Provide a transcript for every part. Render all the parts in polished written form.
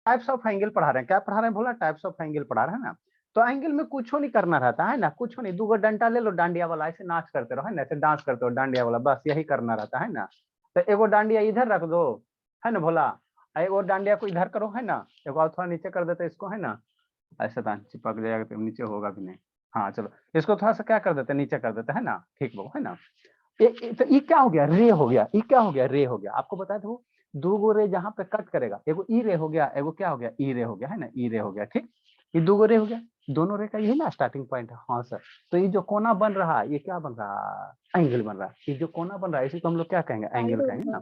Types of angle पढ़ा रहे हैं, क्या पढ़ा रहे हैं बोला, टाइप्स ऑफ एंगल पढ़ा रहे हैं ना। तो एंगल में कुछ नहीं करना रहता है ना, कुछ नहीं, 2 डंडा ले लो, डांडिया वाला ऐसे नाच करते रहो है ना, ऐसे डांस करते हो डांडिया वाला, बस यही करना रहता है ना। तो एगो डांडिया इधर रख दो है ना भोला, एगो डांडिया को इधर करो है ना, एगो और थोड़ा नीचे कर देते इसको है ना, ऐसा था चिपक जाएगा तो नीचे होगा भी नहीं। हाँ चलो इसको थोड़ा सा क्या कर देते नीचे कर देते है ना, ठीक वो है ना। तो ये क्या हो गया, रे हो गया, ये क्या हो गया, रे हो गया। आपको बताया था वो 2 गो रे जहां पे कट करेगा, एगो ई रे हो गया, एगो क्या हो गया, ई रे हो गया है ना, ई रे हो गया, ठीक। ये 2 गो रे हो गया, दोनों रे का यही ना स्टार्टिंग पॉइंट है। हाँ सर, तो ये जो कोना बन रहा है ये क्या बन रहा है, एंगल बन रहा है। ये जो कोना बन रहा है इसी को हम लोग क्या कहेंगे, एंगल कहेंगे ना,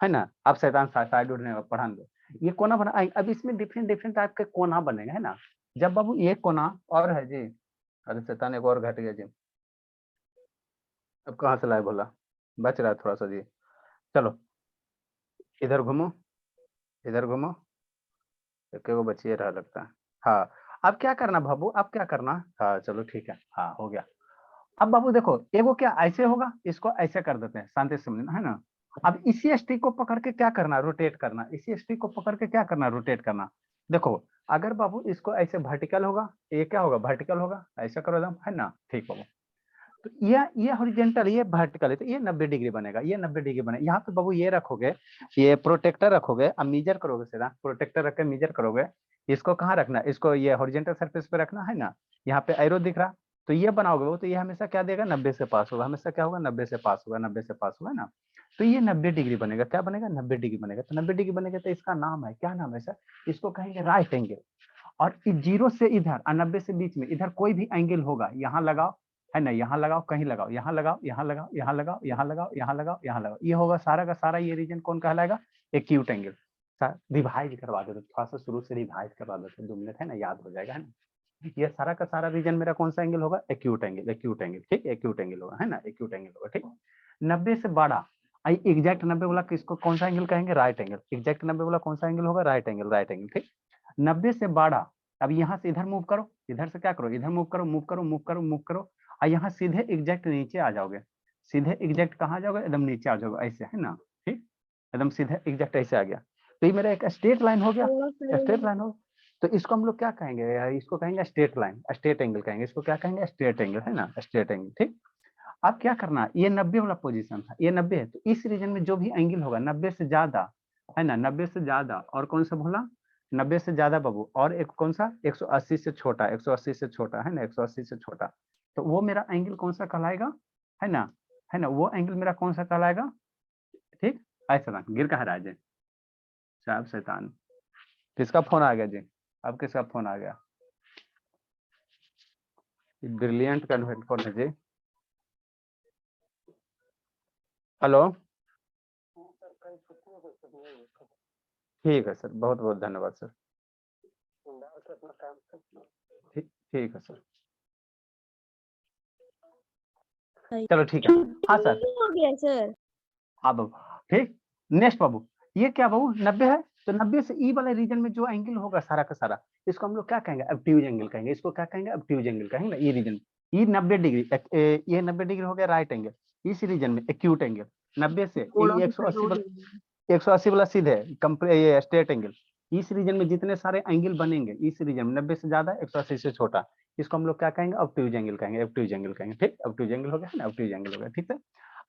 है ना। अब शैतान साइड उड़ने पढ़ा दो, ये कोना बना। अब इसमें डिफरेंट डिफरेंट टाइप के कोना बनेंगे है ना। जब बाबू ये कोना और है जी, अरे शैतान एक और घट गया जी, अब कहाँ से लाए बोला, बच रहा है थोड़ा सा जी। चलो इधर घूमो, इधर घूमो, एक वो बचिए रहा लगता है। हाँ अब क्या करना बाबू, अब क्या करना, हाँ चलो ठीक है, हाँ हो गया। अब बाबू देखो एगो क्या ऐसे होगा, इसको ऐसे कर देते हैं, शांति से समझना है ना। अब इसी स्टिक को पकड़ के क्या करना, रोटेट करना, इसी स्टिक को पकड़ के क्या करना, रोटेट करना। देखो अगर बाबू इसको ऐसे वर्टिकल होगा, ये क्या होगा, वर्टिकल होगा, ऐसा करो एकदम है ना, ठीक होगा। तो ये हॉरिजॉन्टल, ये वर्टिकल है, तो ये 90 डिग्री बनेगा, ये 90 डिग्री बनेगा। यहाँ पे बाबू ये रखोगे, ये प्रोटेक्टर रखोगे, अब मीजर करोगे सीधा, प्रोटेक्टर रख के मीजर करोगे। इसको कहाँ रखना, इसको ये हॉरिजॉन्टल सरफेस पे रखना है ना, यहाँ पे एरो दिख रहा, तो ये बनाओगे वो, तो ये हमेशा क्या देगा, 90 से पास होगा, हमेशा क्या होगा, 90 से पास होगा, 90 से पास होगा ना। तो ये 90 डिग्री बनेगा, क्या बनेगा, 90 डिग्री बनेगा। तो 90 डिग्री बनेगा तो इसका नाम है, क्या नाम है सर, इसको कहेंगे राइट एंगल। और जीरो से इधर और 90 से बीच में इधर कोई भी एंगल होगा, यहाँ लगाओ है ना, यहाँ लगाओ, कहीं लगाओ, यहाँ लगाओ, यहाँ लगाओ, यहाँ लगाओ, यहाँ लगाओ, यहाँ लगाओ, यहाँ लगाओ, ये होगा सारा का सारा, ये रीजन कौन कहलाएगा, एक्यूट एंगल। रिवाइज करवा दो थोड़ा सा, शुरू से रिवाइज करवा देते 2 मिनट है ना, याद हो जाएगा है ना। ये सारा का सारा रीजन मेरा कौन सा एंगल होगा, एक्यूट एंगल, एक्यूट एंगल, ठीक, एक्यूट एंगल होगा है ना, एक्यूट एंगल होगा, ठीक। 90 से बड़ा, एग्जैक्ट 90 वाला किसको कौन सा एंगल कहेंगे, राइट एंगल। एग्जैक्ट 90 वाला कौन सा एंगल होगा, राइट एंगल, राइट एंगल, ठीक। 90 से बड़ा, अब यहाँ से इधर मूव करो, इधर से क्या करो, इधर मूव करो, मूव करो, मूव करो, मूव करो, और यहाँ सीधे एग्जैक्ट नीचे आ जाओगे, सीधे एग्जैक्ट कहाँ जाओगे, एकदम नीचे आ जाओगे, ऐसे है ना, ठीक, एकदम सीधे एग्जैक्ट ऐसे आ गया। तो ये मेरा एक स्ट्रेट लाइन हो गया, स्ट्रेट लाइन हो। तो इसको हम लोग क्या कहेंगे, इसको कहेंगे स्ट्रेट लाइन, स्ट्रेट एंगल कहेंगे, इसको क्या कहेंगे, स्ट्रेट एंगल है ना, स्ट्रेट एंगल, ठीक। अब क्या करना, ये 90 वाला पोजीशन था, ये 90 है, तो इस रीजन में जो भी एंगल होगा 90 से ज्यादा है ना, 90 से ज्यादा, और कौन सा बोला, 90 से ज्यादा बाबू, और एक कौन सा, 180 से छोटा, 180 से छोटा है ना, 180 से छोटा, तो वो मेरा एंगल कौन सा कहलाएगा, है ना, वो एंगल मेरा कौन सा कहलाएगा, ठीक। ऐसा ना गिर कहा राजे साहब शैतान, किसका फोन आ गया जी, अब किसका फोन आ गया, ब्रिलियंट कन्वेंट कौन है जी, हेलो, ठीक है सर, बहुत बहुत धन्यवाद सर, ठीक है सर, चलो ठीक है, हाँ सर, हो गया सर, हाँ बाबू, ठीक। नेक्स्ट बाबू, ये क्या बाबू 90 है, तो 90 से ई वाले रीजन में जो एंगल होगा सारा का सारा, इसको हम लोग क्या कहेंगे, ऑब्ट्यूज एंगल कहेंगे, इसको क्या कहेंगे, ऑब्ट्यूज एंगल कहेंगे ना, ये रीजन, ये 90 डिग्री, ये 90 डिग्री हो गया राइट एंगल, इस रीजन में एक्यूट एंगल 90 से 180 वाला सीधे ये स्ट्रेट एंगल, इस रीजन में जितने सारे एंगल बनेंगे इस रीजन में 90 से ज्यादा 180 से छोटा, इसको हम लोग क्या कहेंगे, ऑब्ट्यूज एंगल कहेंगे, ऑब्ट्यूज एंगल कहेंगे, ठीक, ऑब्ट्यूज एंगल हो गया ना, ऑब्ट्यूज एंगल हो गया, ठीक है।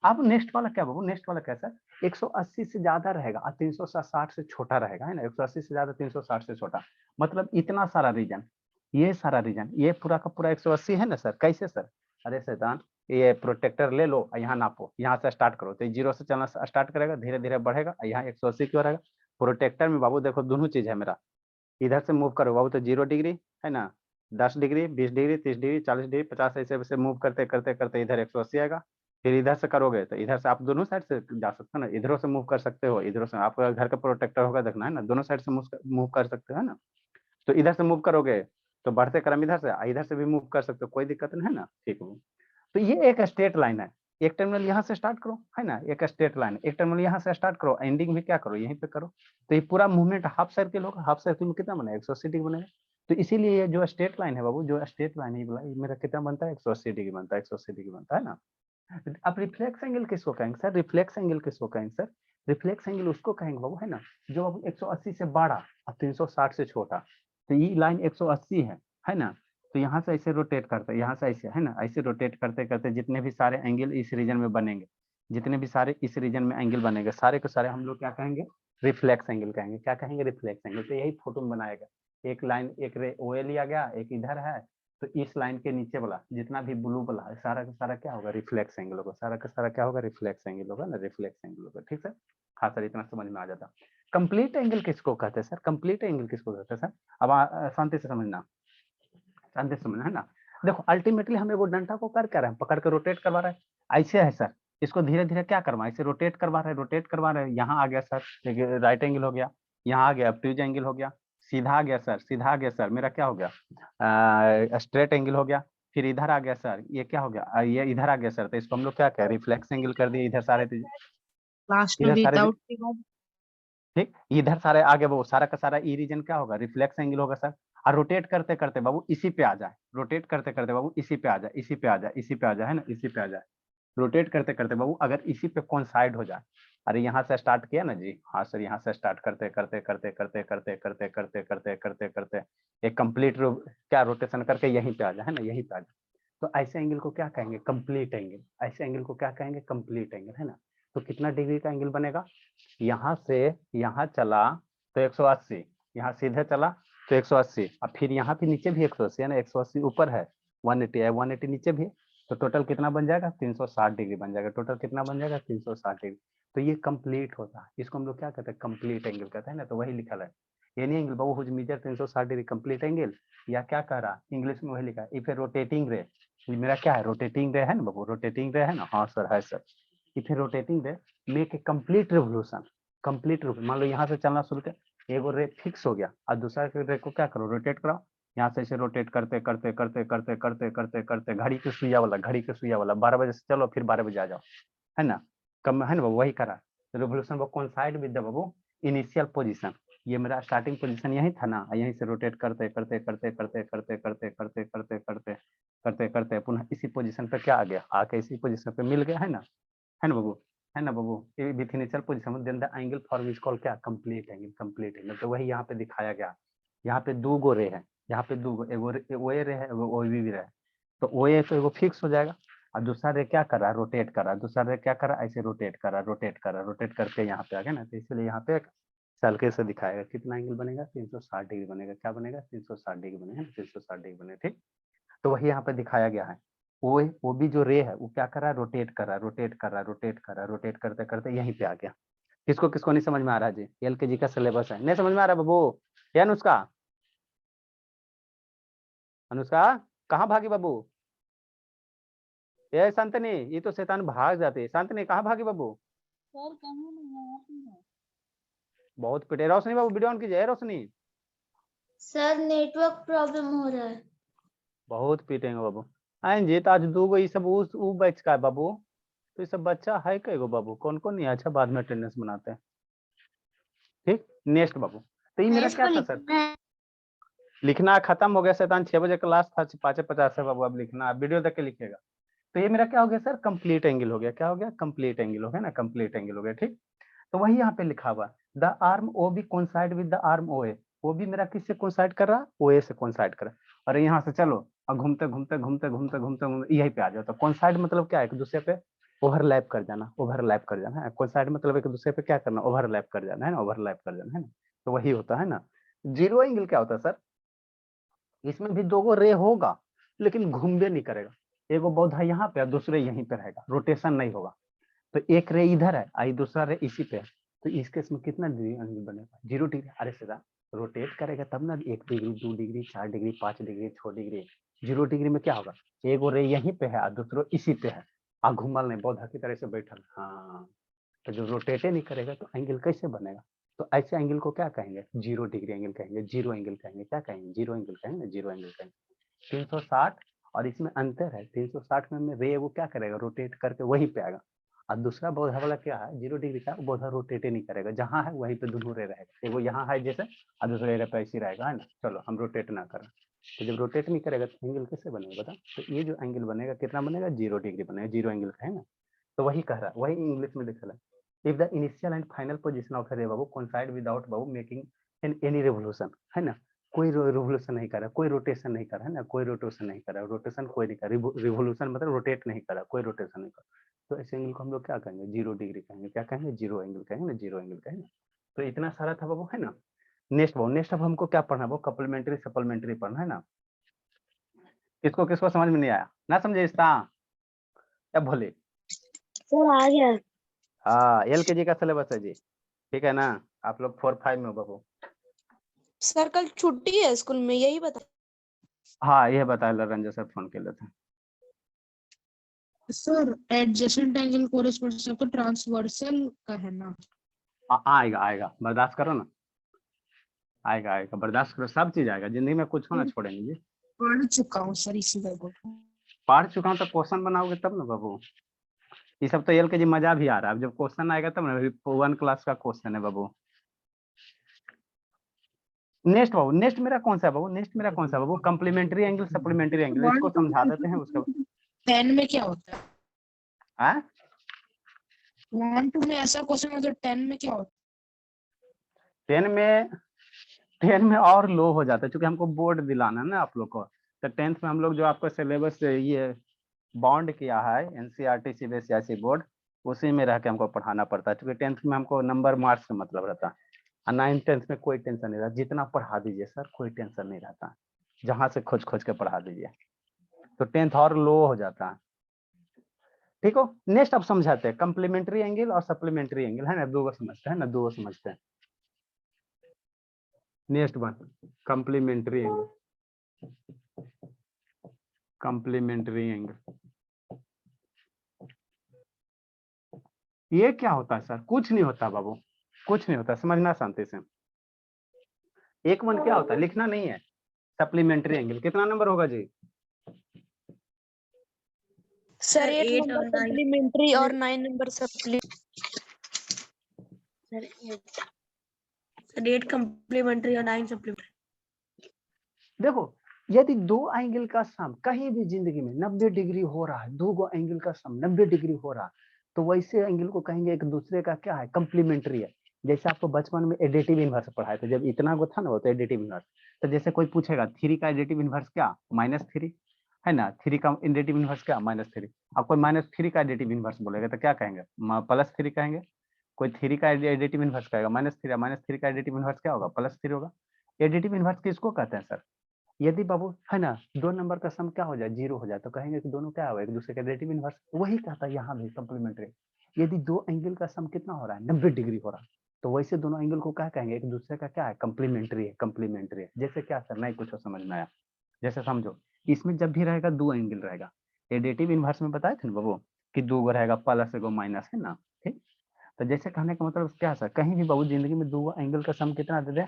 अब नेक्स्ट वाला क्या बाबू, नेक्स्ट वाला कैसा, 180 से ज्यादा रहेगा और 360 से छोटा रहेगा है ना, 180 से ज्यादा 360 से छोटा, मतलब इतना सारा रीजन, ये सारा रीजन, ये पूरा का पूरा 180 है ना सर, कैसे सर, अरे शैतान, ये प्रोटेक्टर ले लो और यहाँ नापो, यहाँ से स्टार्ट करो, तो जीरो से चलना स्टार्ट करेगा, धीरे धीरे बढ़ेगा, यहाँ 180 क्यों रहेगा। प्रोटेक्टर में बाबू देखो दोनों चीज है मेरा, इधर से मूव करो बाबू तो 0 डिग्री है ना, 10 डिग्री, 20 डिग्री, 30 डिग्री, 40 डिग्री, 50, ऐसे ऐसे मूव करते करते करते इधर 180 आएगा। फिर इधर से करोगे तो इधर से आप दोनों साइड से जा सकते हो ना, इधरों से मूव कर सकते हो, इधरों से, आपका घर का प्रोटेक्टर होगा देखना है ना, दोनों साइड से मूव कर सकते हो ना। तो इधर से मूव करोगे तो बढ़ते क्रम इधर से, इधर से भी मूव कर सकते हो, कोई दिक्कत नहीं है ना, ठीक है। तो ये एक स्ट्रेट लाइन है, एक टर्मिनल यहाँ से स्टार्ट करो है ना, एक स्ट्रेट लाइन, एक टर्मिनल यहाँ से स्टार्ट करो, एंडिंग भी क्या करो, यहीं पे करो। तो ये पूरा मूवमेंट हाफ सर्किल होगा, हाफ सर्किल में कितना बनेगा, 180 डिग्री बनेगा। तो इसीलिए ये जो स्ट्रेट लाइन है बाबू, जो स्ट्रेट लाइन है ये मेरा कितना बनता है, 180 डिग्री बनता है, 180 डिग्री बनता है ना। अब रिफ्लेक्स एंगल किसको कहेंगे सर, रिफ्लेक्स एंगल किसको कहेंगे सर, रिफ्लेक्स एंगल उसको कहेंगे बाबू, है ना, जो बाबू 180 से बड़ा और 360 से छोटा। तो ये लाइन 180 है ना, तो यहाँ से ऐसे रोटेट करते, यहाँ से ऐसे, है ना, ऐसे रोटेट करते करते जितने भी सारे एंगल इस रीजन में बनेंगे, जितने भी सारे इस रीजन में एंगल बनेंगे, सारे के सारे हम लोग क्या कहेंगे, रिफ्लेक्स एंगल कहेंगे। क्या कहेंगे, रिफ्लेक्स एंगल। तो यही फोटो में बनाएगा, एक लाइन, एक रे ओ ए लिया गया, एक इधर है, तो इस लाइन के नीचे वाला जितना भी ब्लू वाला है, सारा का सारा क्या होगा, रिफ्लेक्स एंगल होगा, सारा का सारा क्या होगा, रिफ्लेक्स एंगल होगा ना, रिफ्लेक्स एंगल होगा। ठीक है, हाँ सर, इतना समझ में आ जाता। कंप्लीट एंगल किसको कहते हैं सर, कंप्लीट एंगल किसको कहते हैं सर? अब शांति से समझना, शांति से समझना, है ना। देखो अल्टीमेटली हम एगो डंडा को कर क्या रहे हैं, पकड़ के रोटेट करवा रहे हैं, ऐसे है सर। इसको धीरे धीरे क्या करवा, ऐसे रोटेट करवा रहे हैं, रोटेट करवा रहे हैं। यहाँ आ गया सर राइट एंगल हो गया, यहाँ आ गया ऑब्ट्यूज एंगल हो गया, सीधा आ गया सर, सीधा आ गया सर, मेरा क्या हो गया, स्ट्रेट एंगल हो गया। फिर इधर आ गया सर, ये क्या हो गया, ये इधर आ गया सर, तो इसको हम लोग क्या कह, रिफ्लेक्स एंगल कर दिए। इधर सारे, लास्ट में इधर सारे, विदाउट के बाद ठीक, इधर सारे आगे वो सारा का सारा ई रीजन क्या होगा, रिफ्लेक्स एंगल होगा सर। और रोटेट करते करते बाबू इसी पे आ जाए, रोटेट करते करते बाबू इसी पे आ जाए, इसी पे आ जाए, इसी पे आ जाए, है ना, इसी पे आ जाए। रोटेट करते करते बाबू अगर इसी पे कोइंसाइड हो जाए, अरे यहाँ से स्टार्ट किया ना जी, हाँ सर, यहाँ से स्टार्ट करते करते करते करते करते करते करते करते करते करते एक कंप्लीट क्या रोटेशन करके यहीं पे आ जाए, है ना, यहीं पे आ जाए। तो ऐसे एंगल को क्या कहेंगे, कंप्लीट एंगल। ऐसे एंगल को क्या कहेंगे, कंप्लीट एंगल, है ना। तो कितना डिग्री का एंगल बनेगा, यहाँ से यहाँ चला तो 180, यहाँ सीधे चला तो 180, और फिर यहाँ पे नीचे भी 180 है ना, 180 ऊपर है, 180 है, 180 नीचे भी है, तो टोटल कितना बन जाएगा, 360 डिग्री बन जाएगा। टोटल कितना बन जाएगा, 360 डिग्री। तो ये कंप्लीट होता है, इसको हम लोग क्या कहते हैं, कंप्लीट एंगल कहते हैं ना। तो वही लिखा है, ये नहीं एंगल बाबू whose measure 360 degree complete angle, या क्या कह रहा इंग्लिश में वही लिखा है, इफ ए रोटेटिंग रे, मेरा क्या है, रोटेटिंग रे है ना बाबू, रोटेटिंग रे है ना, हाँ सर है सर। इफ ए रोटेटिंग रे make a complete revolution, complete रूप, मान लो यहाँ से चलना शुरू कर, एगो रे फिक्स हो गया और दूसरा रे को क्या करो, रोटेट कराओ। यहाँ से इसे रोटेट करते करते करते करते करते करते करते घड़ी के सुइया वाला, घड़ी के सुइया वाला, 12 बजे से चलो फिर 12 बजे आ जाओ, है ना, कम है ना बाबू, वही करा। रिवोल्यूशन वो coincide with the Babu initial position, ये मेरा स्टार्टिंग पोजीशन यही था ना, यहीं से रोटेट करते करते करते करते करते करते करते करते करते करते करते पुनः इसी पोजीशन पे क्या आ गया, आके इसी पोजीशन पे मिल गया, है ना बाबू, है ना बाबू, ये with initial position then the angle for which call क्या, कंप्लीट एंगल, कंप्लीट एंगल। तो वही यहाँ पे दिखाया गया, यहाँ पे दो गो रे है, यहाँ पे दो गो, एगो ओ ए रे है, एगो ओ बी रे है। तो ओ ए तो एगो फिक्स हो जाएगा, और दूसरा रे क्या कर रहा है, रोटेट कर रहा है, दूसरा रे क्या कर रहा है, ऐसे रोटेट कर रहा है, रोटेट कर रहा है, रोटेट करके यहाँ पे आ गया ना। तो इसलिए यहाँ पे सर्कल से दिखाएगा कितना एंगल बनेगा, 360 डिग्री बनेगा। क्या बनेगा, 360 डिग्री बनेगा, 360 डिग्री बनेगा, ठीक। तो वही यहाँ पे दिखाया गया है, वो भी जो रे है वो क्या कर रहा है, रोटेट कर रहा है, रोटेट कर रहा है, रोटेट कर रहा है, रोटेट करते करते यहीं पे आ गया। किसको किसको नहीं समझ में आ रहा है जी, एलकेजी का सिलेबस है, नहीं समझ में आ रहा है बाबू, या अनुष्का, अनुष्का कहाँ भागी बाबू, ये शांतनी, ये तो शैतान भाग जाते, शांतनी कहाँ भागी बाबू, सर कहीं नहीं है। बहुत पिटे। रोशनी बाबू वीडियो ऑन कीजिए, रोशनी, सर नेटवर्क प्रॉब्लम हो रहा है। बहुत पीटेंगे बाबू। आइन जी, तो आज दो गो ये सब उस बैच का है बाबू, तो ये सब बच्चा है कई गो बाबू, कौन कौन नहीं, अच्छा बाद में अटेंडेंस बनाते हैं, ठीक। नेक्स्ट बाबू, तो ये मेरा क्या था सर, लिखना खत्म हो गया शैतान, 6 बजे क्लास था, 5:50 है बाबू, अब लिखना, अब वीडियो देख के लिखिएगा। तो ये मेरा क्या हो गया सर, कंप्लीट एंगल हो गया, क्या हो गया, कंप्लीट एंगल हो गया ना, कंप्लीट एंगल हो गया, ठीक। तो वही यहाँ पे लिखा हुआ, the arm O B coincide with the arm O A, वो भी मेरा किससे कोइंसाइड कर रहा, ओ ए से कोइंसाइड कर रहा। और यहाँ से चलो और घूमते घूमते घूमते घूमते घूमते घूमते यहीं पे आ जाओ। तो कोइंसाइड मतलब क्या है, एक दूसरे पे ओवरलैप कर जाना, ओवरलैप कर जाना है। कोइंसाइड मतलब एक दूसरे पे क्या करना, ओवरलैप कर जाना, है ना, ओवरलैप कर जाना, है ना। तो वही होता है ना। जीरो एंगल क्या होता है सर, इसमें भी दो गो रे होगा लेकिन घूमबे नहीं करेगा, एगो पौधा यहाँ पे और दूसरे यहीं पे रहेगा, रोटेशन नहीं होगा। तो एक रे इधर है आई, दूसरा रे इसी पे है, तो इस केस में कितना डिग्री एंगल बनेगा, 0 डिग्री। अरे सदा रोटेट करेगा तब ना, 1 degree 2 degree 4 degree 5 degree 6 degree. 0 degree में क्या होगा, एगो रे यहीं पे है और दूसरो इसी पे है, आ घुमल नहीं, पौधा की तरह से बैठल, हाँ। तो जो रोटेट नहीं करेगा तो एंगल कैसे बनेगा। तो ऐसे एंगल को क्या कहेंगे, 0 डिग्री एंगल कहेंगे, जीरो एंगल कहेंगे, क्या कहेंगे, जीरो एंगल कहेंगे, जीरो एंगल कहेंगे। 360, और इसमें अंतर है, 360 में रे वो क्या करेगा, रोटेट करके वहीं पे आएगा, और दूसरा बौधा वाला क्या है, 0 डिग्री का, वो बौधा रोटेट नहीं करेगा, जहां है वहीं पे दोनों रे रहेगा, एगो यहाँ है जैसे और दूसरे रे पे ऐसे रहेगा, है ना। चलो हम रोटेट ना करें, तो जब रोटेट नहीं करेगा तो एंगल कैसे बनेगा बता। तो ये जो एंगल बनेगा कितना बनेगा, 0 डिग्री बनेगा, 0 एंगल का, है ना। तो वही कह रहा है, वही इंग्लिश में लिखा है, if the initial and final position of a ray बाबू कोइंसाइड विदाउट बाबू मेकिंग एनी रिवोल्यूशन, है ना, कोई रिवोल्यूशन नहीं कर रहा, कोई रोटेशन नहीं कर रहा है ना, कोई रोटेशन नहीं कर रहा, रोटेशन कोई नहीं कर रहा, रिवोल्यूशन मतलब रोटेट नहीं कर रहा, कोई रोटेशन नहीं कर रहा, तो ऐसे एंगल को हम लोग क्या कहेंगे, 0 डिग्री कहेंगे, क्या कहेंगे, 0 एंगल कहेंगे ना, 0 एंगल कहेंगे। तो इतना सारा था बाबू, है ना। नेक्स्ट बाबू, नेक्स्ट अब हमको क्या पढ़ना है, वो कप्लीमेंट्री सप्लीमेंट्री पढ़ना है ना। किसको किसको समझ में नहीं आया, ना समझे इसका, क्या बोले, सर आ गया। हाँ LKG का सिलेबस है जी, ठीक है ना, आप लोग 4-5 में हो बाबू। सर कल छुट्टी है स्कूल में, यही बता। हाँ ये बताया रंजन सर फोन के लिए थे। सर एडजेसेंट एंगल कोरेस्पोंडेंस तो ट्रांसवर्सल का है ना। आएगा आएगा, बर्दाश्त करो ना, आएगा आएगा, बर्दाश्त करो, सब चीज आएगा जिंदगी में, कुछ होना छोड़ेंगे जी। पढ़ चुका हूँ सर, इसीलिए बोल रहा हूँ। पढ़ चुका हूँ तो क्वेश्चन बनाओगे तब ना बाबू, ये सब तो LKG मजा भी आ रहा है, अब जब क्वेश्चन आएगा तब ना, 1 क्लास का क्वेश्चन है बाबू। नेक्स्ट बाबू, नेक्स्ट मेरा कौन सा है बाबू, नेक्स्ट मेरा कौन सा है बाबू, कम्प्लीमेंट्री एंगल सप्लीमेंट्री एंगल, इसको समझा देते हैं उसके बाद। 10 में क्या होता है? हाँ 1 2 में ऐसा क्वेश्चन है तो 10 में क्या होता 10 में और लो हो जाता है, क्योंकि हमको बोर्ड दिलाना है ना आप लोग को, तो 10th में हम लोग जो आपका सिलेबस ये बॉन्ड किया है NCERT CBSE बोर्ड, उसी में रह के हमको पढ़ाना पड़ता है, क्योंकि 10th में हमको नंबर मार्क्स का मतलब रहता है, और 9th 10th में कोई टेंशन नहीं रहता, जितना पढ़ा दीजिए सर कोई टेंशन नहीं रहता, जहां से खोज खोज के पढ़ा दीजिए, तो 10th और लो हो जाता है, ठीक हो। नेक्स्ट अब समझाते हैं कम्प्लीमेंट्री एंगल और सप्लीमेंट्री एंगल, है ना, दो समझते हैं ना, दो समझते हैं। Next one complementary angle, complementary angle ये क्या होता है सर, कुछ नहीं होता बाबू, कुछ नहीं होता, समझना शांति से। एक वन क्या होता है, लिखना नहीं है, सप्लीमेंट्री एंगल कितना नंबर होगा जी, सर 8 8 नंबर और 9 सप्लीमेंट्री और 9 नंबर सप्ली। सर 8 कम्प्लीमेंट्री और 9 सप्लीमेंट्री। देखो यदि दो एंगल का सम कहीं भी जिंदगी में 90 डिग्री हो रहा है, दो एंगल का सम 90 डिग्री हो रहा है, तो वैसे एंगल को कहेंगे एक दूसरे का क्या है, कम्प्लीमेंट्री है। जैसे आपको बचपन में एडिटिव इनवर्स पढ़ाए थे, जब इतना को था ना वो तो एडिटिव इनवर्स, तो जैसे कोई पूछेगा 3 का एडिटिव इनवर्स क्या, -3, है ना, 3 का एडिटिव इनवर्स क्या, -3, अब कोई -3 का एडिटिव इनवर्स बोलेगा तो क्या कहेंगे, +3 कहेंगे, कोई 3 का एडिटिव इनवर्स कहेगा -3 का एडिटिव इनवर्स क्या होगा, +3 होगा। एडिटिव इनवर्स किसको कहते हैं सर, यदि बाबू है ना दो नंबर का सम क्या हो जाए, 0 हो जाए, तो कहेंगे कि दोनों क्या हुआ, एक दूसरे का एडिटिव इनवर्स, वही कहता है यहाँ भी कम्प्लीमेंट्री। यदि दो एंगल का सम कितना हो रहा है, 90 डिग्री हो रहा है, तो वैसे दोनों एंगल को क्या कहेंगे, एक दूसरे का क्या है, कम्प्लीमेंट्री है, कम्प्लीमेंट्री है। जैसे क्या सर, नहीं कुछ समझ में आया, जैसे समझो इसमें जब भी रहेगा दो एंगल रहेगा, एडिटिव इनवर्स में बताए थे ना बाबू कि दो रहेगा प्लस एगो माइनस, है ना, ठीक। तो जैसे कहने का मतलब क्या सर, कहीं भी बाबू जिंदगी में दो एंगल का सम कितना दे दे,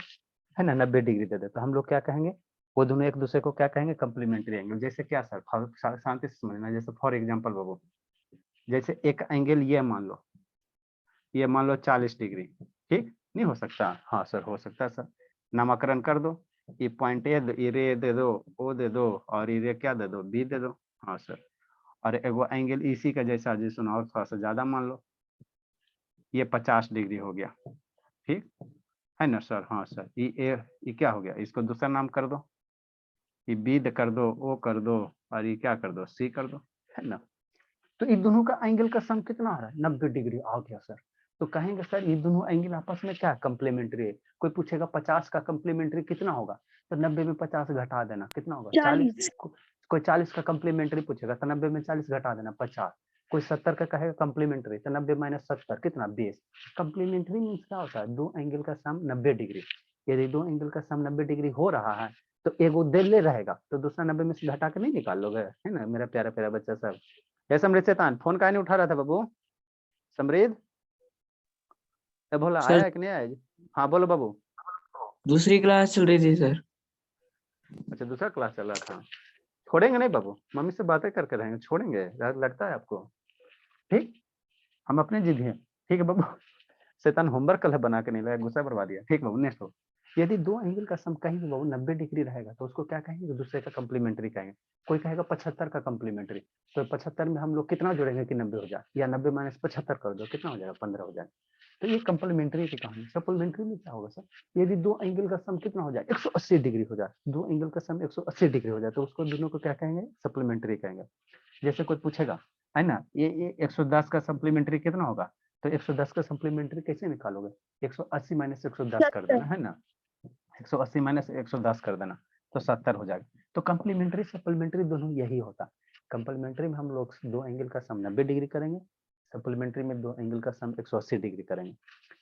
है ना, 90 डिग्री दे दे, तो हम लोग क्या कहेंगे, वो दोनों एक दूसरे को क्या कहेंगे, कम्प्लीमेंट्री एंगल। जैसे क्या सर, शांति से समझना, जैसे फॉर एग्जांपल बाबू, जैसे एक एंगल ये मान लो 40 डिग्री, ठीक, नहीं हो सकता, हाँ सर हो सकता है सर, नामकरण कर दो, ये पॉइंट ये रे दे दो, ओ दे दो, और ये रे क्या दे दो, बी दे दो, हाँ सर। और एगो एंगल इसी का जैसा जी सुना, और थोड़ा सा ज्यादा मान लो, ये 50 डिग्री हो गया, ठीक है ना सर, हाँ सर, ये क्या हो गया, इसको दूसरा नाम कर दो, ये बी कर दो, ओ कर दो, और ये क्या कर दो, सी कर दो, है ना। तो इन दोनों का एंगल का सम कितना आ रहा है, 90 डिग्री आ गया सर, तो कहेंगे सर ये दोनों एंगल आपस में क्या कम्प्लीमेंट्री है। कोई पूछेगा 50 का कम्प्लीमेंट्री कितना होगा, तो 90 में 50 घटा देना, कितना होगा 40। कोई 40 का कम्प्लीमेंट्री पूछेगा तो 90 में 40 घटा देना 50। कोई 70 का कहेगा कम्प्लीमेंट्री, तो 90 - 70 कितना 20। कम्प्लीमेंट्री मीन्स क्या होता है, दो एंगल का सम 90 डिग्री। यदि दो एंगल का सम 90 डिग्री हो रहा है तो एगो दिल्ली रहेगा, तो दूसरा 90 में से घटा के नहीं निकाल लोगे, है ना मेरा प्यारा प्यारा बच्चा सब। है समृद्ध शैतान, फोन काहे नहीं उठा रहा था बाबू, समृद्ध भोला सर आया है कि नहीं आया जी? हाँ बोलो बाबू। दूसरी क्लास चल रही थी सर। अच्छा दूसरा क्लास चल रहा था, छोड़ेंगे नहीं बाबू, मम्मी से बातें करके रहेंगे, छोड़ेंगे लगता है आपको, ठीक, हम अपने जिद हैं, ठीक है बाबू। शैतान होमवर्क कल बना के नहीं लाया, गुस्सा बर्बाद दिया, ठीक बाबू। नेक्स्ट हो, यदि दो एंगल का सम कहीं भी बाबू 90 डिग्री रहेगा तो उसको क्या कहेंगे, दूसरे का कम्प्लीमेंट्री कहेंगे। कोई कहेगा 75 का कम्प्लीमेंट्री, तो 75 में हम लोग कितना जोड़ेंगे कि 90 हो जाए, या 90 माइनस 75 कर दो, कितना हो जाएगा, 15 हो जाएगा। तो ये कम्प्लीमेंट्री की कहानी। सप्लीमेंट्री में क्या होगा सर, यदि दो एंगल का सम कितना हो जाए, 180 डिग्री हो जाए, दो एंगल का सम 180 डिग्री हो जाए, तो उसको दोनों को क्या कहेंगे, सप्लीमेंट्री कहेंगे। जैसे कोई पूछेगा है ना, ये 110 का सप्लीमेंट्री कितना होगा, तो 110 का सप्लीमेंट्री कैसे निकालोगे, 180 माइनस 110 कर देना, है ना, 180 माइनस 110 कर देना तो 70 हो जाएगा। तो कम्प्लीमेंट्री सप्लीमेंट्री दोनों यही होता। कम्प्लीमेंट्री में हम लोग दो एंगल का सम 90 डिग्री करेंगे, सप्लीमेंट्री में दो एंगल का सम 180 डिग्री करेंगे।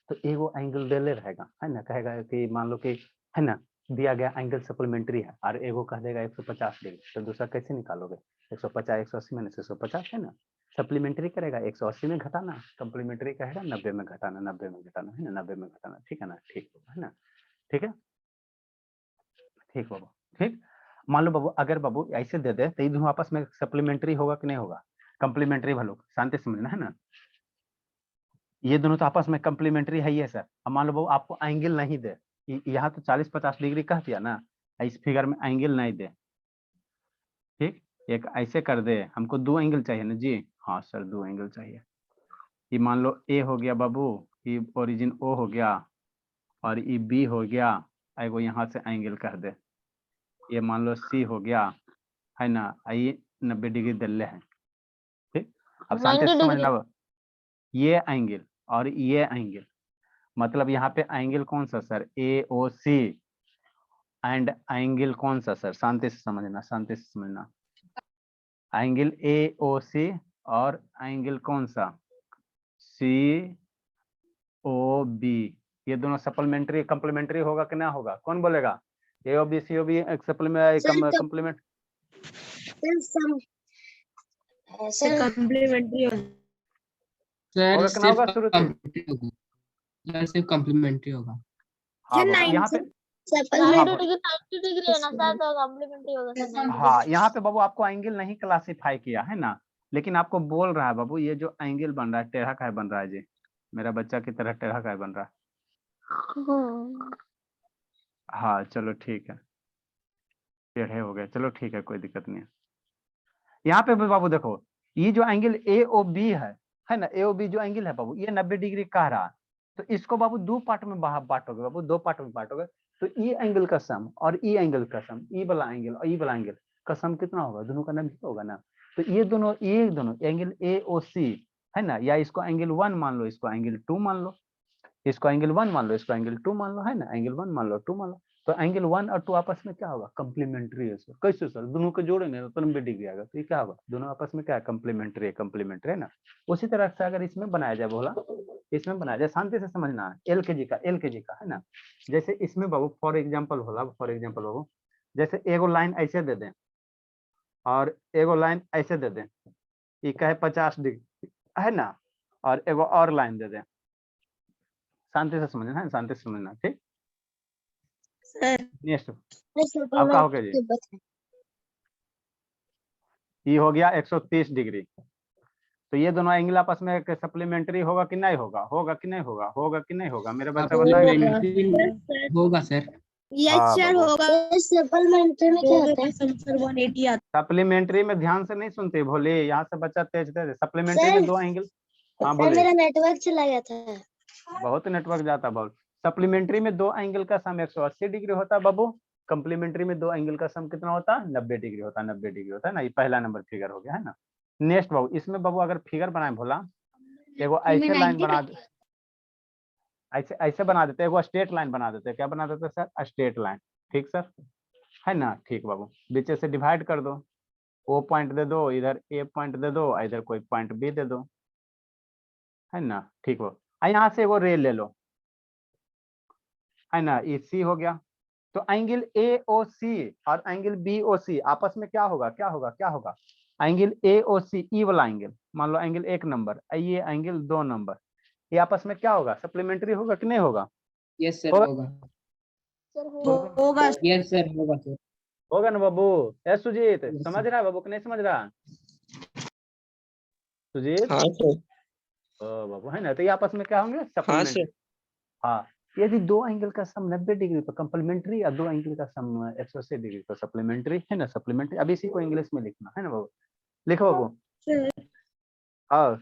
तो एगो एंगल देले रहेगा, है ना, कहेगा कि मान लो कि है ना दिया गया एंगल सप्लीमेंट्री है और एगो कह देगा 150 डिग्री, तो दूसरा कैसे निकालोगे, 150 180 माइनस 150 है ना, सप्लीमेंट्री करेगा 180 में घटाना, कम्प्लीमेंट्री कहेगा 90 में घटाना, 90 में घटाना, है ना, 90 में घटाना, ठीक है ना, ठीक है ना, ठीक है, ठीक बाबू, ठीक। मान लो बाबू अगर बाबू ऐसे दे दे तो ये दोनों आपस में सप्लीमेंट्री होगा कि नहीं होगा, कम्प्लीमेंट्री भलो, शांति से समझना, है ना, ये दोनों तो आपस में कम्प्लीमेंट्री है ही है सर। अब मान लो बाबू आपको एंगल नहीं दे, यहाँ तो 40-50 डिग्री कह दिया ना, इस फिगर में एंगल नहीं दे, ठीक, एक ऐसे कर दे, हमको दो एंगल चाहिए ना जी, हाँ सर दो एंगल चाहिए। ये मान लो ए हो गया बाबू, ये ओरिजिन ओ हो गया और ये बी हो गया, एगो यहाँ से एंगल कर दे, ये मान लो सी हो गया, है ना, ये 90 डिग्री दल्ले है, ठीक। अब शांति से समझना, ये एंगल और ये एंगल, मतलब यहाँ पे एंगल कौन सा sir, A O C, and angle कौन सा सर, शांति से समझना, शांति से समझना, एंगल ए ओ सी और एंगल कौन सा, सी ओ बी, ये दोनों सप्लीमेंट्री कम्प्लीमेंट्री होगा कि ना होगा, कौन बोलेगा, A O B C O B complement complementary sir होगा कि ना होगा शुरू से, सिर्फ कम्प्लीमेंट्री होगा। हाँ बाबू यहाँ पे, हाँ हाँ यहाँ पे बाबू आपको एंगल नहीं क्लासिफाई किया है ना, लेकिन आपको बोल रहा है बाबू ये जो एंगल बन रहा है टेढ़ा काय बन रहा है जी, मेरा बच्चा की तरह टेढ़ा काय बन रहा है, हाँ चलो ठीक है, टेढ़े हो गए, चलो ठीक है, कोई दिक्कत नहीं है। यहाँ पे भी बाबू देखो, ये जो एंगल ए ओ बी है ना, ए ओ बी जो एंगल है बाबू, ये 90 डिग्री कह रहा है, तो इसको बाबू दो पार्ट में बांटोगे बाबू, दो पार्ट में बांटोगे, तो ई एंगल का सम और ई एंगल का सम, ई वाला एंगल और ई वाला एंगल का सम कितना होगा, दोनों का 90 होगा ना। तो ये दोनों एंगल ए ओ सी है ना, या इसको एंगल 1 मान लो, इसको एंगल 2 मान लो, इसको एंगल 1 मान लो, इसको एंगल 2 मान लो, है ना, एंगल 1 मान लो 2 मान लो, तो एंगल 1 और 2 आपस में क्या होगा, कम्प्लीमेंट्री है सर। कैसे सर, दोनों को जोड़ेंगे तो 90 डिग्री आएगा, तो ये क्या होगा, दोनों आपस में क्या है, कम्प्लीमेंट्री है, कम्प्लीमेंट्री है ना। उसी तरह से अगर इसमें बनाया जाए बोला, इसमें बनाया जाए, शांति से समझना है, एल के जी का है ना, जैसे इसमें बाबू फॉर एग्जाम्पल बोला, फॉर एग्जाम्पल बाबू जैसे एगो लाइन ऐसे दे दें और एगो लाइन ऐसे दे दें, ये कहे 50 डिग्री है ना, और एगो और लाइन दे दें, शांति से समझना है, शांति से समझना, ठीक। नेक्स्ट अब क्या हो गया जी, ये हो गया 130 डिग्री, तो ये दोनों एंगल आपस में सप्लीमेंट्री होगा कि नहीं होगा, होगा कि नहीं होगा, होगा कि नहीं होगा, मेरे बच्चा बताएगा। होगा सर, हाँ होगा, सप्लीमेंट्री में क्या होता है, सप्लीमेंट्री में ध्यान से नहीं सुनते भोले, यहाँ से बच्चा तेज तेज, सप्लीमेंट्री में दो एंगल, हाँ बोले, मेरा नेटवर्क चला गया था, बहुत नेटवर्क जाता बहुत। सप्लीमेंट्री में दो एंगल का सम 180 डिग्री होता है बाबू, कम्प्लीमेंट्री में दो एंगल का सम कितना होता है, 90 डिग्री होता है, 90 डिग्री होता है ना, ये पहला नंबर फिगर हो गया है ना। नेक्स्ट बाबू, इसमें बाबू अगर फिगर बनाए भोला, एगो ऐसे लाइन बना दे, ऐसे ऐसे बना देते, एगो स्ट्रेट लाइन बना देते, क्या बना देते सर, स्ट्रेट लाइन, ठीक सर, है ना, ठीक बाबू, बीच से डिवाइड कर दो, ओ पॉइंट दे दो, इधर ए पॉइंट दे दो, इधर कोई पॉइंट बी दे दो, है ना, ठीक हो, यहाँ से वो रे ले लो, है ना, ये सी हो गया, तो एंगल ए ओ सी और एंगल बी ओ सी आपस में क्या होगा, क्या होगा, क्या होगा, एंगल ए ओ सी, ई वाला एंगल, मान लो एंगल 1 नंबर, ये एंगल 2 नंबर, ये आपस में क्या होगा, सप्लीमेंट्री होगा कि नहीं होगा, यस सर होगा, होगा यस सर होगा सर, होगा ना बाबू, ए सुजीत समझ रहा है बाबू कि नहीं समझ रहा, सुजीत हाँ सर, ओ बाबू है ना, तो ये आपस में क्या होंगे, सप्लीमेंट्री, हाँ यदि दो एंगल का सम 90 डिग्री तो कंप्लीमेंट्री, या दो एंगल का सम 180 डिग्री तो सप्लीमेंट्री है ना, सप्लीमेंट्री। अब इसी को इंग्लिश में लिखना है ना बाबू, लिखो बाबू। और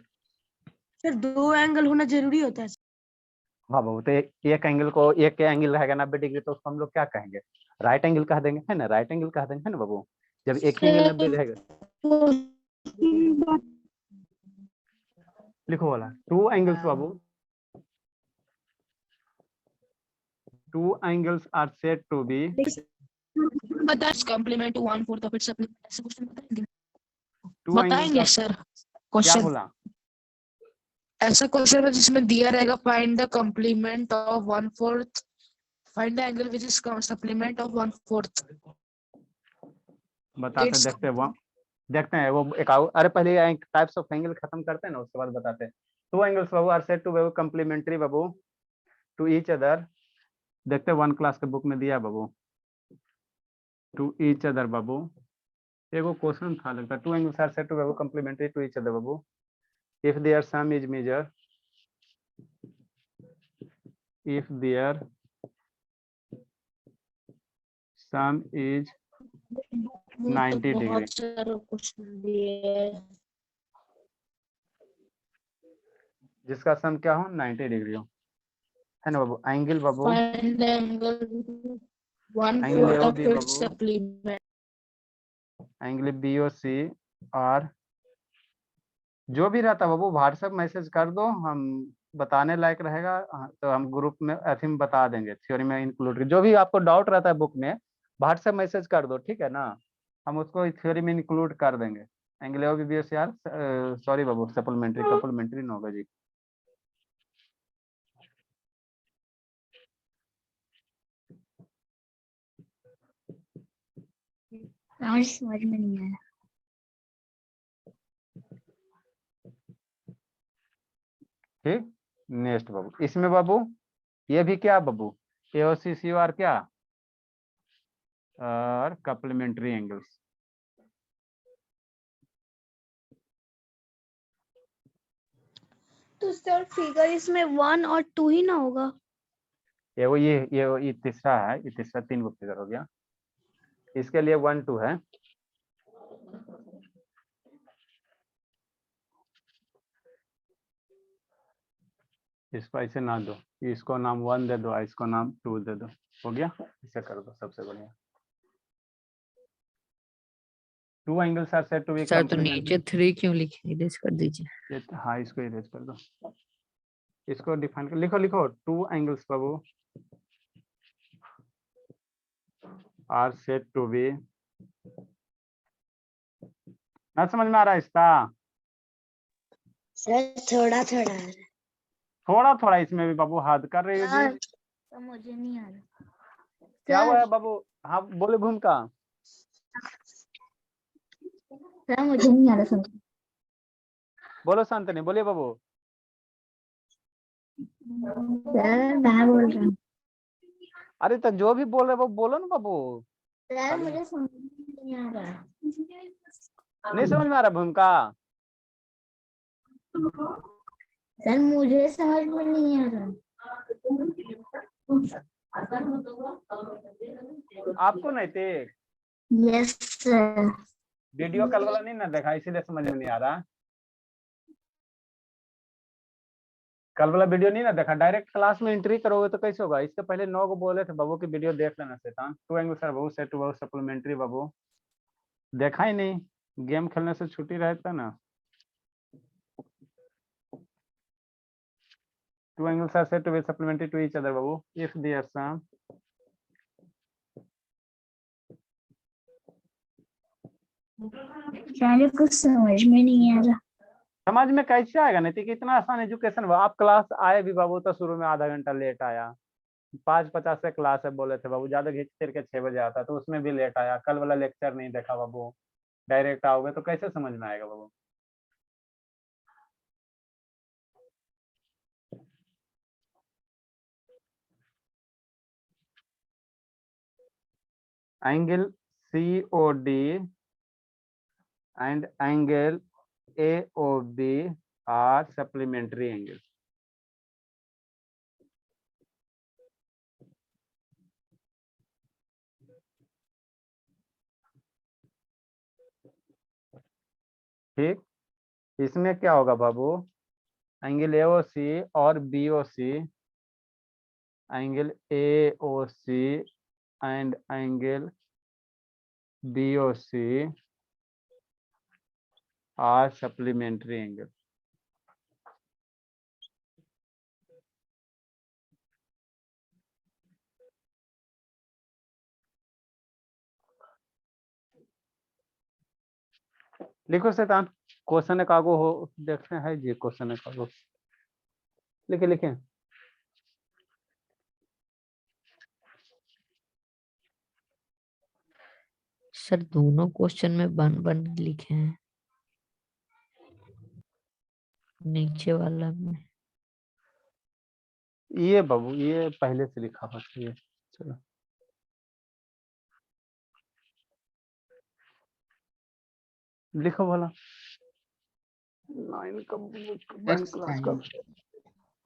सर दो एंगल होना जरूरी होता है। हाँ बाबू, तो एक एंगल को, एक के एंगल रहेगा 90 डिग्री तो उसको हम लोग क्या कहेंगे, राइट एंगल कह देंगे, है ना, राइट एंगल कह देंगे, है ना बाबू। जब एक ही एंगल 90 रहेगा, लिखो वाला टू एंगल्स बाबू, two angles are said to be, But that's complement to 1/4 of its supplement. ऐसे क्वेश्चन बताएंगे? टू एंगल्स बताएंगे सर क्या क्वेश्चन। बोला, ऐसा क्वेश्चन है जिसमें दिया रहेगा find the complement of 1/4, find the angle which is supplement of 1/4। बताते हैं, देखते हैं वो, देखते हैं वो एक अरे पहले टाइप्स ऑफ एंगल खत्म करते हैं ना, उसके बाद बताते हैं। टू एंगल्स बाबू are said to be complementary बाबू टू ईच अदर, देखते हैं 1 क्लास के बुक में दिया है बाबू, टू ईच अदर बाबू, एगो क्वेश्चन था लगता है, two angles are said to be complementary to each other बाबू if their sum is measure, if their sum is 90 degree, बहुत सारे क्वेश्चन दिए। जिसका सम क्या हो 90 डिग्री हो, है ना बाबू। एंगल बाबू, find the angle angle 1/4 of AOB it's बाबू, सप्लीमेंट। एंगल BOC, और जो भी रहता बाबू व्हाट्सएप मैसेज कर दो, हम बताने लायक रहेगा तो हम ग्रुप में ऐसे में बता देंगे, थ्योरी में इंक्लूड, जो भी आपको डाउट रहता है बुक में व्हाट्सएप मैसेज कर दो, ठीक है ना, हम उसको थ्योरी में इंक्लूड कर देंगे। एंगल AOB BOC यार, सॉरी बाबू, सप्लीमेंट्री, सप्लीमेंट्री ना होगा जी। समझ में नहीं आया। ठीक, नेक्स्ट बाबू, इसमें बाबू ये भी क्या बाबू, AOC COR क्या, और कप्लीमेंट्री एंगल्स। तो सर फिगर इसमें 1 और 2 ही ना होगा। ये तीसरा है, ये तीसरा 3 गो फिगर हो गया, इसके लिए 1 2 है। इसको ऐसे ना दो, इसको नाम 1 दे दो, इसको नाम 2 दे दो, हो गया, इसे कर दो, सबसे बढ़िया। Two angles are said to be sir तो नीचे 3 क्यों लिखे, इरेज कर दीजिए। हाँ, इसको इरेज कर दो, इसको डिफाइन कर, लिखो लिखो, टू एंगल्स बाबू आर सेड टू बी, ना समझ में आ रहा है इसका, सर थोड़ा थोड़ा थोड़ा थोड़ा इसमें भी बाबू हद कर रही हो जी, तो मुझे नहीं आ रहा। क्या हुआ है बाबू, हाँ बोले भूमिका, सर मुझे नहीं आ रहा समझ। बोलो शांतनी, बोलिए बाबू। सर मैं बोल रहा हूँ। अरे तो जो भी बोल रहे वो बोलो ना बाबू, सर मुझे समझ में नहीं आ रहा। नहीं समझ में आ रहा भूमिका, सर मुझे समझ में नहीं आ रहा। आपको नहीं थे, यस सर। वीडियो कल वाला नहीं ना देखा, इसीलिए समझ में नहीं आ रहा, कल वाला वीडियो नहीं ना देखा, डायरेक्ट क्लास में एंट्री करोगे तो कैसे होगा। इसके पहले 9 को बोले थे बाबू की वीडियो देख लेना शैतान। टू एंगल सर बाबू सेट टू बाबू सप्लीमेंट्री बाबू देखा ही नहीं, गेम खेलने से छुट्टी रहता ना। Two angles are said to be supplementary to each other बाबू इफ देयर सम, सर कुछ समझ में नहीं आ रहा। समझ में कैसे आएगा, नहीं कि इतना आसान एजुकेशन हुआ। आप क्लास आए भी बाबू तो शुरू में आधा घंटा लेट आया, 5:50 से क्लास है बोले थे बाबू, ज्यादा घिंच फिर के 6 बजे आता तो उसमें भी लेट आया। कल वाला लेक्चर नहीं देखा बाबू, डायरेक्ट आओगे तो कैसे समझ में आएगा बाबू। Angle COD and angle AOB are supplementary angles. ठीक, इसमें क्या होगा बाबू, एंगल AOC और BOC, angle AOC and angle BOC are supplementary angle. लिखो शैतान, क्वेश्चन कागो हो देखते हैं जी, क्वेश्चन कागो लिखे लिखे। सर दोनों क्वेश्चन में बन बन लिखे हैं, नीचे वाला में। ये बाबू ये पहले से लिखा हुआ था ये, चलो लिखो भला। 9 का बुक, 1 क्लास का।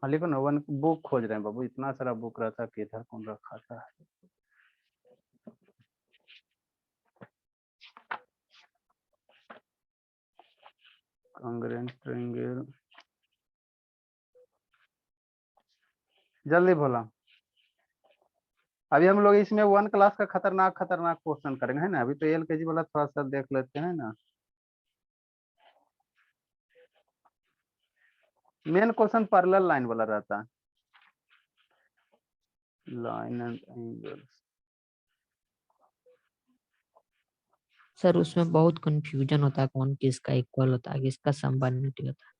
हाँ लिखो ना, 1 बुक खोज रहे हैं बाबू, इतना सारा बुक रहता कि इधर कौन रखा था। कांग्रेंट ट्रायंगल, जल्दी बोला। अभी हम लोग इसमें 1 क्लास का खतरनाक खतरनाक क्वेश्चन करेंगे, है ना। अभी तो LKG वाला थोड़ा सा देख लेते हैं ना। मेन क्वेश्चन पैरेलल लाइन वाला रहता है, लाइन एंड एंगल्स। सर उसमें बहुत कंफ्यूजन होता है, कौन किसका इक्वल होता है, किसका समबानिटी होता है।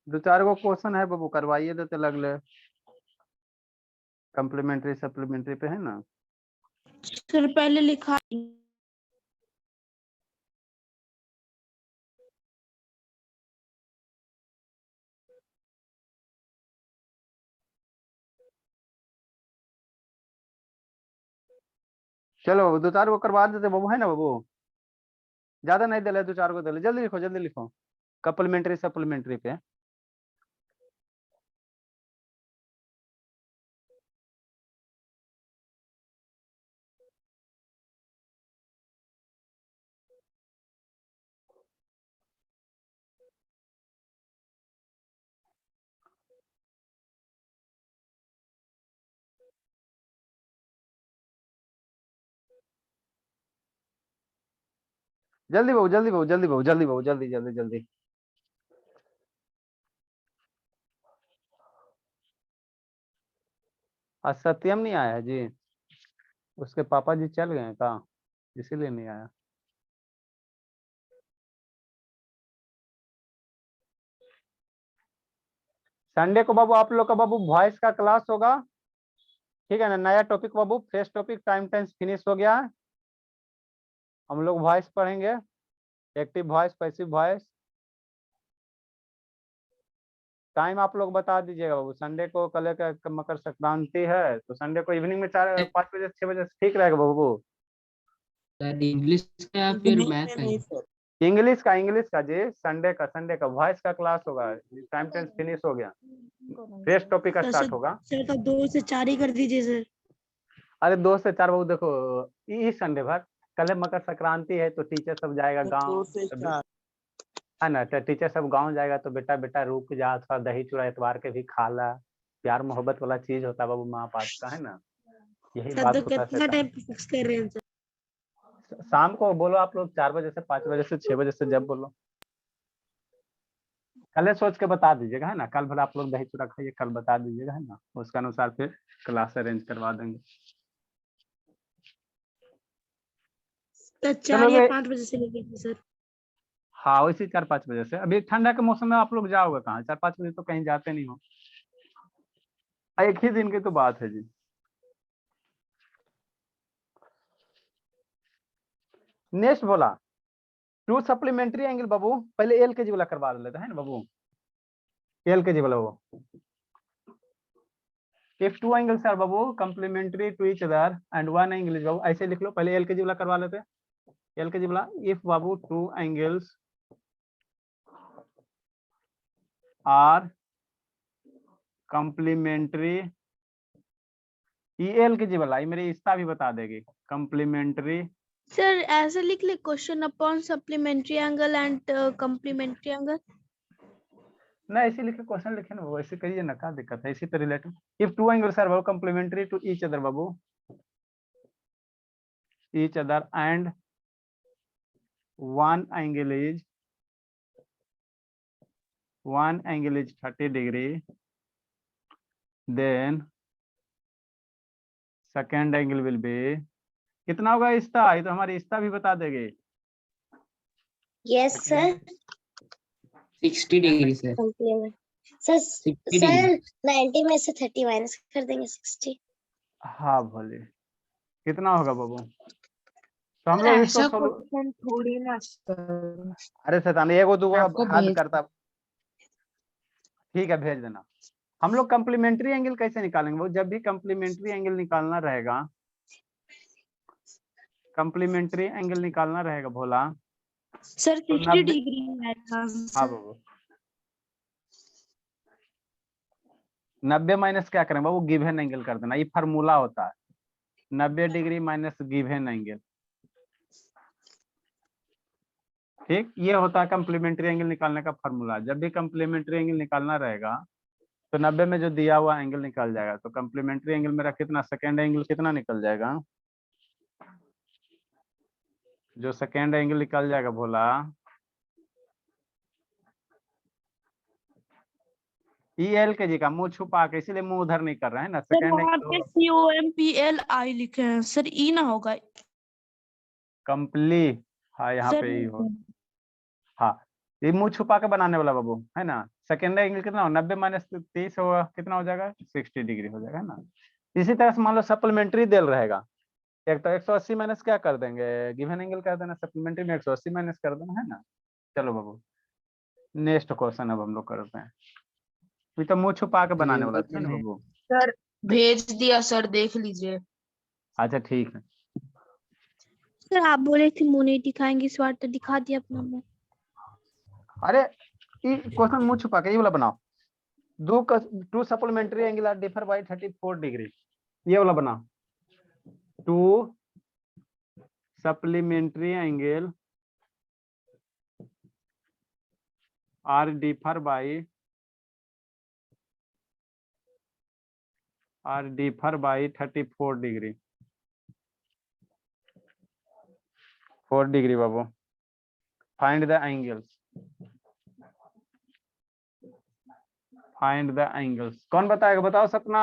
दो चार गो क्वेश्चन है बाबू, करवाइए देते लगले, कम्प्लीमेंट्री सप्लीमेंट्री पे है ना। सर पहले लिखा चलो दो चार गो करवा देते बाबू, है ना बाबू, ज्यादा नहीं दिले, दो चार गो दिले। जल्दी लिखो कम्प्लीमेंट्री सप्लीमेंट्री पे। जल्दी बाबू, जल्दी बाबू, जल्दी बाबू, जल्दी बाबू, जल्दी जल्दी जल्दी। आज सत्यम नहीं आया जी, उसके पापा जी चल गए कहाँ, इसीलिए नहीं आया। संडे को बाबू आप लोग का बाबू वॉइस का क्लास होगा, ठीक है ना। नया टॉपिक बाबू, fresh topic, time tense finish हो गया है। हम लोग वॉइस पढ़ेंगे, active voice, passive voice. Time आप लोग बता दीजिएगा बाबू। संडे को कल का मकर संक्रांति है, तो संडे को इवनिंग में 5 बजे 6 बजे से ठीक रहेगा बाबू। सर इंग्लिश का या फिर मैथ का? इंग्लिश का जी, संडे का वॉइस का क्लास होगा। टाइम टेंस फिनिश हो गया, फ्रेश टॉपिक का स्टार्ट होगा। सर तो 2 से 4 ही कर दीजिए सर। अरे 2 से 4 बाबू देखो, इस संडे भर, कल मकर संक्रांति है तो टीचर सब जाएगा गाँव, है ना। तो टीचर सब गांव जाएगा, तो बेटा बेटा रुक जा, थोड़ा दही चूड़ा इतवार के भी खा ला। प्यार मोहब्बत वाला चीज होता है बाबू माँ बाप का, है ना। यही सर बात तो होता कितना है। टाइम फिक्स कर रहे हैं सर? शाम को बोलो आप लोग 4 बजे से 5 बजे से 6 बजे से, जब बोलो। कल सोच के बता दीजिएगा, है ना। कल भला आप लोग दही चूड़ा खाइए, कल बता दीजिएगा, है ना। उसके अनुसार फिर क्लास अरेंज करवा देंगे। तो 4 या चलोगे, 5 बजे से लेके सर। हाँ वैसे 4-5 बजे से। अभी ठंडा के मौसम में आप लोग जाओगे कहाँ, 4-5 बजे तो कहीं जाते नहीं हो। एक ही दिन की तो बात है जी। नेक्स्ट बोला, टू सप्लीमेंट्री एंगल बाबू, पहले LKG वाला करवा लेते हैं ना बाबू। LKG वाला वो, if two angles are Babu complementary to each other and one angle is बाबू, ऐसे लिख लो। पहले LKG वाला करवा लेते हैं। LKG वाला, if बाबू two angles are complementary EL की जी वाला ये मेरी इस्ता भी बता देगी कम्प्लीमेंट्री सर ऐसे लिख ले question upon supplementary angle and complementary angle. ना ऐसे लिखे क्वेश्चन लिखे ना वो ऐसे करिए ना क्या दिक्कत है इसी तरह related if two angles are complementary to each other बाबू each other and one angle is 30 degree, then second angle will be कितना होगा इसका ये तो हमारी इसका भी बता देंगे yes sir 60 degree sir sir 60 sir degree 90 में से 30 माइनस कर देंगे 60। हाँ भोले कितना होगा बाबू तो हम लोग इसको क्वेश्चन थोड़ी ना सर। अरे शैतान एगो दूगो आपको हद भेज- करता ठीक है भेज देना हम लोग कम्प्लीमेंट्री एंगल कैसे निकालेंगे वो जब भी कम्प्लीमेंट्री एंगल निकालना रहेगा कम्प्लीमेंट्री एंगल निकालना रहेगा भोला सर तो 60 90 डिग्री है हाँ बाबू 90 माइनस क्या करें बाबू गिवन एंगल कर देना ये फार्मूला होता है 90 डिग्री माइनस गिवन एंगल ठीक ये होता है कम्प्लीमेंट्री एंगल निकालने का फार्मूला जब भी कम्प्लीमेंट्री एंगल निकालना रहेगा तो 90 में जो दिया हुआ एंगल निकल जाएगा तो कम्प्लीमेंट्री एंगल मेरा कितना सेकेंड एंगल कितना निकल जाएगा जो सेकेंड एंगल निकल जाएगा भोला EL के जी का मुंह छुपा के इसीलिए मुंह उधर नहीं कर रहे हैं ना सर सेकेंड वहाँ पे COMPLI लिखे हैं सर ई ना होगा कम्प्ली हाँ यहाँ सर पे ही हो हाँ ये मुंह छुपा के बनाने वाला बाबू है ना सेकेंड एंगल कितना हो 90 माइनस 30 होगा कितना हो जाएगा 60 डिग्री हो जाएगा ना इसी तरह से मान लो सप्लीमेंट्री देल रहेगा एक तो 180 माइनस क्या कर देंगे गिवन एंगल कर देना सप्लीमेंट्री में 180 माइनस कर देना है ना चलो बाबू नेक्स्ट क्वेश्चन अब हम लोग करते हैं ये तो मुंह छुपा के बनाने वाला था ना बाबू सर भेज दिया सर देख लीजिए। अच्छा ठीक है सर आप बोले थे मुंह नहीं दिखाएंगे इस बार तो दिखा दिया अपना मुंह। अरे ये क्वेश्चन मुंह छुपा के ये वाला बनाओ to supplementary angle are differ by 34 degree ये वाला बनाओ to supplementary angle are differ by 34 डिग्री 4 डिग्री बाबू फाइंड द एंगल्स कौन बताएगा बताओ सपना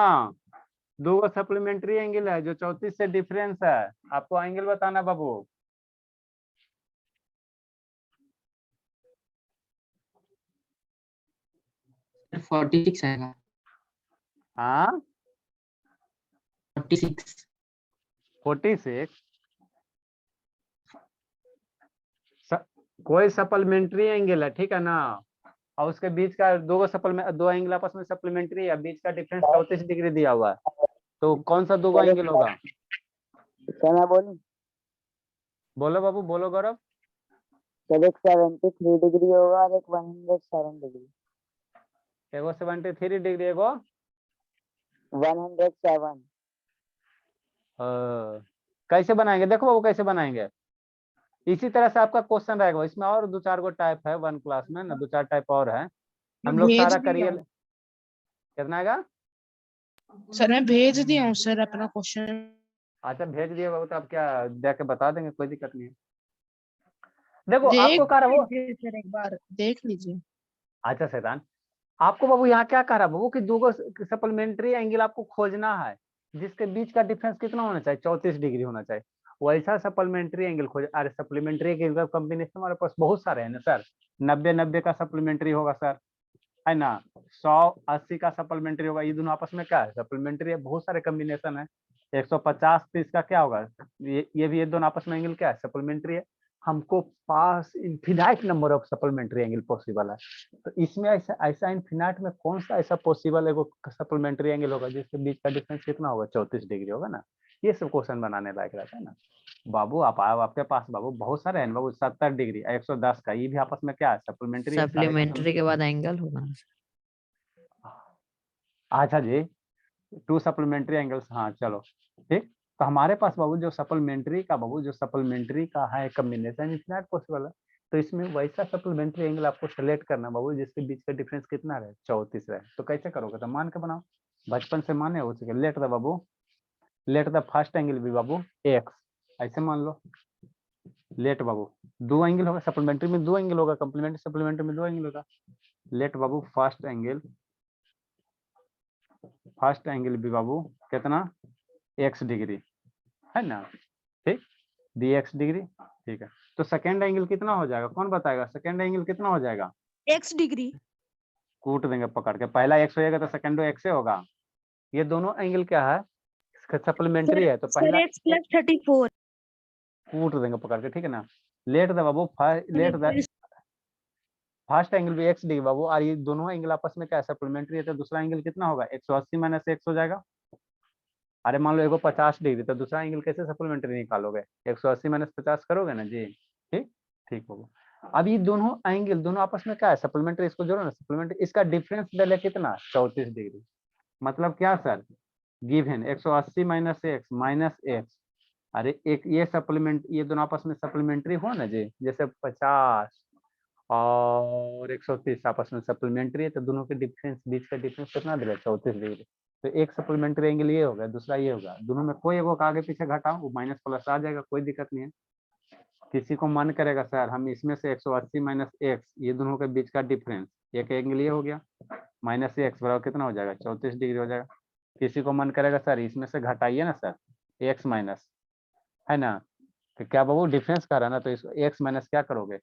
दो सप्लीमेंट्री एंगल है जो 34 से डिफरेंस है आपको एंगल बताना बाबू 46 आएगा हाँ 46 46 कोई सप्लीमेंट्री एंगल है ठीक है ना और उसके बीच का दो एंगल आपस में सप्लीमेंट्री है बीच का डिफरेंस 34 डिग्री दिया हुआ है तो कौन सा दो एंगल होगा मैं बोलूं बोलो बाबू बोलो गौरव सर एक 73 डिग्री होगा और एक 107 डिग्री एगो 73 डिग्री एगो 107 कैसे बनाएंगे देखो बाबू कैसे बनाएंगे इसी तरह से आपका क्वेश्चन रहेगा इसमें और दो चार गो टाइप है वन क्लास में ना दो चार टाइप और है हम लोग भेज सारा दिया। करिए कितना आएगा सर मैं भेज दिया हूँ सर अपना क्वेश्चन। अच्छा भेज दिए बाबू तो आप क्या दे के बता देंगे कोई दिक्कत नहीं है देखो आपको कह रहा वो सर एक बार देख लीजिए। अच्छा शैतान आपको बाबू यहाँ क्या कह रहा बाबू कि दो सप्लीमेंट्री एंगल आपको खोजना है जिसके बीच का डिफरेंस कितना होना चाहिए 34 डिग्री होना चाहिए वैसा सप्लीमेंट्री एंगल खोज अरे सप्लीमेंट्री एंगल कॉम्बिनेशन हमारे पास बहुत सारे हैं ना सर 90 का सप्लीमेंट्री होगा सर है ना 180 का सप्लीमेंट्री होगा ये दोनों आपस में क्या है सप्लीमेंट्री है बहुत सारे कॉम्बिनेशन है 150 30 का क्या होगा ये भी ये दोनों आपस में एंगल क्या है सप्लीमेंट्री है हमको पास infinite number of supplementary angle possible है तो इसमें ऐसा इनफिनाइट में कौन सा ऐसा पॉसिबल है सप्लीमेंट्री एंगल होगा जिसके बीच का डिफरेंस कितना होगा 34 डिग्री होगा ना ये सब क्वेश्चन बनाने लायक रहता है ना बाबू आपके पास बाबू बहुत सारे हैं बाबू 70 डिग्री 110 का ये भी आपस में क्या है सप्लीमेंट्री सप्लीमेंट्री के बाद एंगल होगा ना अच्छा जी, 2 सप्लीमेंट्री एंगल्स, हाँ चलो ठीक। तो हमारे पास बाबू जो सप्लीमेंट्री का है कॉम्बिनेशन इज नॉट पॉसिबल है, तो इसमें वैसा सप्लीमेंट्री एंगल आपको सेलेक्ट करना बाबू जिसके बीच का डिफरेंस कितना रहे, 34 रहे। तो कैसे करोगे, तो मान के बनाओ, बचपन से माने हो सके। Let the Babu, let the first angle भी बाबू एक्स, ऐसे मान लो। लेट बाबू 2 एंगल होगा, सप्लीमेंट्री में 2 एंगल होगा, कॉम्प्लीमेंट्री सप्लीमेंट्री में 2 एंगल होगा। लेट बाबू फर्स्ट एंगल भी बाबू कितना, x डिग्री, है ना, ठीक, dx डिग्री, ठीक है। तो सेकेंड एंगल कितना हो जाएगा, कौन बताएगा, सेकेंड एंगल कितना हो जाएगा? x degree. कूट देंगे पकड़ के, पहला x होएगा तो सेकेंडो x होगा। ये दोनों एंगल क्या है, सप्लीमेंट्री है, तो पहला x plus 34। कूट देंगे पकड़ के, ठीक है ना। Let the Babu let the first angle भी x डिग्री बाबू, और ये दोनों एंगल आपस में क्या है, सप्लीमेंट्री है, तो दूसरा एंगल कितना होगा, 180 माइनस x हो जाएगा। अरे मान लो एगो 50 डिग्री, तो दूसरा एंगल कैसे सप्लीमेंट्री निकालोगे, 180 माइनस 50 करोगे ना जी, ठीक, ठीक होगा। अब ये दोनों एंगल दोनों आपस में क्या है, सप्लीमेंट्री, इसको जोड़ो ना, सप्लीमेंट्री, इसका डिफरेंस डाले कितना, 34 डिग्री। मतलब क्या सर, गिवन 180 माइनस एक्स, अरे एक ये सप्लीमेंट, ये दोनों आपस में सप्लीमेंट्री हो ना जी, जैसे 50 और 130 आपस में सप्लीमेंट्री है, तो दोनों के डिफरेंस, बीच का डिफरेंस कितना दिला, 34 डिग्री। तो एक सप्लीमेंट्री एंगल ये होगा, दूसरा ये होगा, दोनों में कोई एगो आगे पीछे घटाओ, वो माइनस प्लस आ जाएगा, कोई दिक्कत नहीं है। किसी को मन करेगा सर हम इसमें से 180 माइनस एक्स, ये दोनों के बीच का डिफरेंस, एक एंगल ये हो गया, माइनस एक्स बराबर कितना हो जाएगा, 34 डिग्री हो जाएगा। किसी को मन करेगा सर इसमें से घटाइए ना सर, एक्स माइनस, है ना, तो क्या बाबू डिफरेंस कर रहा है ना, तो इसको एक्स माइनस क्या करोगे,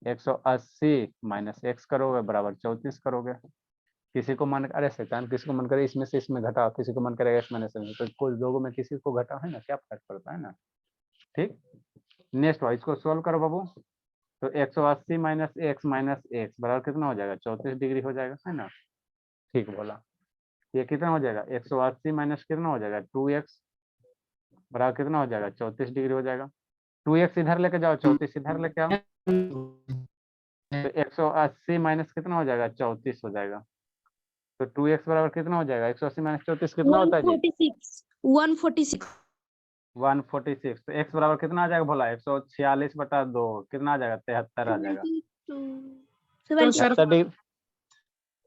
180 माइनस एक्स करोगे बराबर 34 करोगे। किसी को मन, अरे शैतान, किसी को मन करे इसमें से इसमें घटाओ, किसी को मन करेगा एक्स माइनस, तो कुछ लोगों में किसी को घटाओ, है ना, क्या फर्क पड़ता है ना, ठीक। नेक्स्ट वाइज को सोल्व करो बाबू, तो 180 माइनस एक्स बराबर कितना हो जाएगा, 34 डिग्री हो जाएगा, है ना, ठीक बोला। ये कितना हो जाएगा, 180 माइनस कितना हो जाएगा, 2x बराबर कितना हो जाएगा, 34 डिग्री हो जाएगा। 2x इधर लेके जाओ, 34 इधर लेके आओ, तो 180 माइनस कितना हो जाएगा, 34 हो जाएगा। तो 2x बराबर कितना हो जाएगा, 180 माइनस 34 कितना होता है जी, 146। 146। तो x बराबर कितना आ जाएगा भोला, 146/2 कितना आ जाएगा, 73 आ जाएगा। तो सर 73 डिग्री,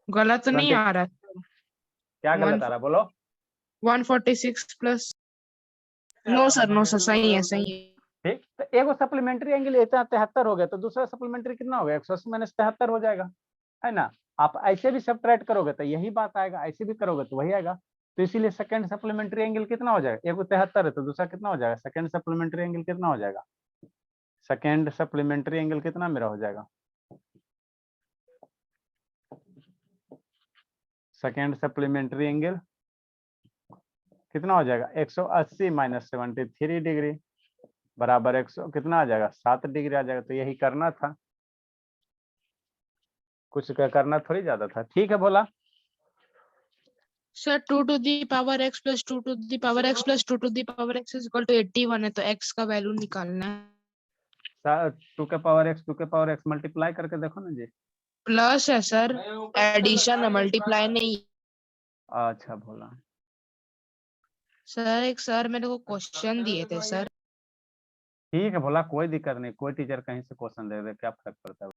गलत नहीं आ रहा, क्या गलत आ रहा है बोलो, 146 प्लस, नो सर सही है, सही है। ठीक। तो एगो सप्लीमेंट्री एंगल इतना 73 हो गया, तो दूसरा सप्लीमेंट्री कितना हो गया, 180 माइनस 73 हो जाएगा, है ना। आप ऐसे भी सब्ट्रैक्ट करोगे तो यही बात आएगा, ऐसे भी करोगे तो वही आएगा। तो इसीलिए सेकंड सप्लीमेंट्री एंगल कितना हो जाएगा, एगो 73 है तो दूसरा कितना हो जाएगा, सेकंड सप्लीमेंट्री एंगल कितना हो जाएगा, सेकंड सप्लीमेंट्री एंगल कितना मेरा हो जाएगा, सेकंड सप्लीमेंट्री एंगल कितना हो जाएगा, 180 माइनस 73 डिग्री बराबर 100 कितना आ जाएगा, 7 डिग्री आ जाएगा। तो यही करना था, कुछ करना थोड़ी ज्यादा था, ठीक है बोला। Sir 2 to the power x plus 2 to the power x plus 2 to the power x is equal to 81 है, तो x का वैल्यू निकालना है। 2 के पावर x मल्टीप्लाई करके देखो ना जी, प्लस है सर, एडिशन है, मल्टीप्लाई नहीं। अच्छा बोला, सर एक सर मेरे को क्वेश्चन दिए थे सर। ठीक है बोला, कोई दिक्कत नहीं, कोई टीचर कहीं से क्वेश्चन दे दे, क्या फर्क पड़ता है।